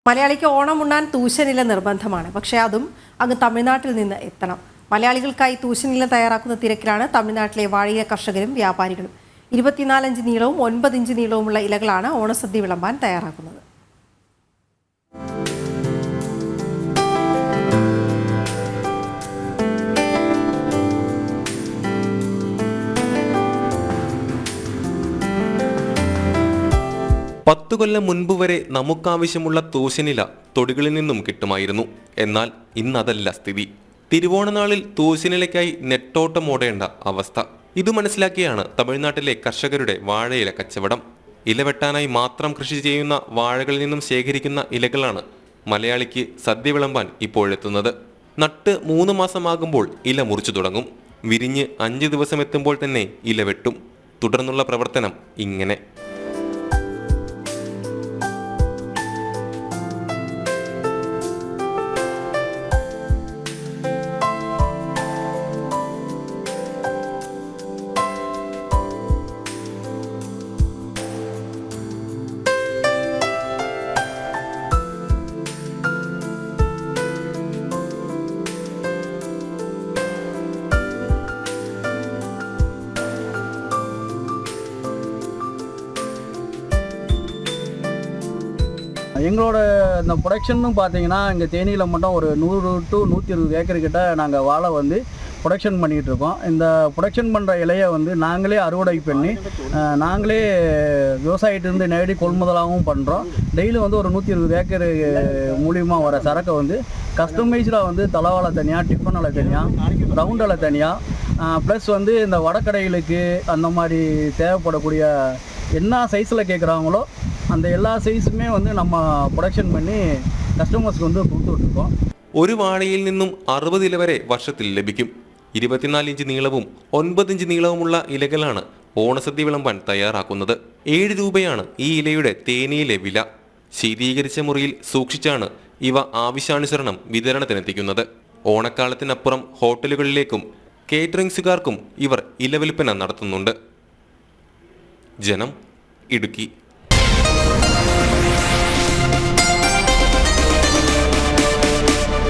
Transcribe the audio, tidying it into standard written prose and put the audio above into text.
മലയാളിക്ക് ഓണം ഉണ്ണാൻ തൂശനില നിർബന്ധമാണ്. പക്ഷേ അതും അങ്ങ് തമിഴ്നാട്ടിൽ നിന്ന് എത്തണം. മലയാളികൾക്കായി തൂശനില തയ്യാറാക്കുന്ന തിരക്കിലാണ് തമിഴ്നാട്ടിലെ വാഴയില കർഷകരും വ്യാപാരികളും. 24 ഇഞ്ച് നീളവും 9 ഇഞ്ച് നീളവുമുള്ള ഇലകളാണ് ഓണസദ്യ വിളമ്പാൻ തയ്യാറാക്കുന്നത്. പത്തു കൊല്ലം മുൻപ് വരെ നമുക്കാവശ്യമുള്ള തൂശനില തൊടികളിൽ നിന്നും കിട്ടുമായിരുന്നു. എന്നാൽ ഇന്നതല്ല സ്ഥിതി. തിരുവോണനാളിൽ തൂശനിലയ്ക്കായി നെട്ടോട്ടമോടേണ്ട അവസ്ഥ. ഇത് മനസ്സിലാക്കിയാണ് തമിഴ്നാട്ടിലെ കർഷകരുടെ വാഴയില കച്ചവടം. ഇല വെട്ടാനായി മാത്രം കൃഷി ചെയ്യുന്ന വാഴകളിൽ നിന്നും ശേഖരിക്കുന്ന ഇലകളാണ് മലയാളിക്ക് സദ്യ വിളമ്പാൻ ഇപ്പോഴെത്തുന്നത്. നട്ട് 3 മാസമാകുമ്പോൾ ഇല മുറിച്ചു തുടങ്ങും. വിരിഞ്ഞ് 5 ദിവസം എത്തുമ്പോൾ തന്നെ ഇല വെട്ടും. തുടർന്നുള്ള പ്രവർത്തനം ഇങ്ങനെ. எங்களோட இந்த ப்ரொடக்ஷன்னு பார்த்தீங்கன்னா இங்கே தேனியில் மட்டும் ஒரு 100 to 120 ஏக்கர் கிட்ட நாங்கள் வாழை வந்து ப்ரொடக்ஷன் பண்ணிகிட்டு இருக்கோம். இந்த ப்ரொடக்ஷன் பண்ணுற இலையை வந்து நாங்களே அறுவடை பண்ணி நாங்களே விவசாயிட்டிருந்து நேரடி கொள்முதலாகவும் பண்ணுறோம். டெய்லி வந்து ஒரு 120 ஏக்கர் மூலியமாக வர சரக்கை வந்து கஸ்டமைஸ்டாக வந்து தலைவாழை தனியாக, டிஃபன் அலை தனியாக, ரவுண்ட் அலை தனியாக, ப்ளஸ் வந்து இந்த வடக்கடைகளுக்கு அந்த மாதிரி தேவைப்படக்கூடிய என்ன சைஸில் கேட்குறாங்களோ அந்த எல்லா சைஸுமே வந்து நம்ம ப்ரொடக்ஷன் பண்ணி കസ്റ്റമേഴ്സ്ക്ക് வந்து കൊടുത്തുകൊണ്ടിരിക്കും. ഒരു വാഴയിൽ നിന്നും 60 ഇല വരെ വർഷത്തിൽ ലഭിക്കും. 24 ഇഞ്ച് നീളവും 9 ഇഞ്ച് നീളവുമുള്ള ഇലകളാണ് ഓണസദ്യ വിളമ്പാൻ തയ്യാറാക്കുന്നത്. 7 രൂപയാണ് ഈ ഇലയുടെ തേനിയിലെ വില. ശീതീകരിച്ച മുറിയിൽ സൂക്ഷിച്ചാണ് ഇവ ആവശ്യാനുസരണം വിതരണത്തിനെത്തിക്കുന്നത്. ഓണക്കാലത്തിനപ്പുറം ഹോട്ടലുകളിലേക്കും കേറ്ററിംഗ്സുകാർക്കും ഇവർ ഇലവിൽപ്പന നടത്തുന്നുണ്ട്. ജനം, ഇടുക്കി.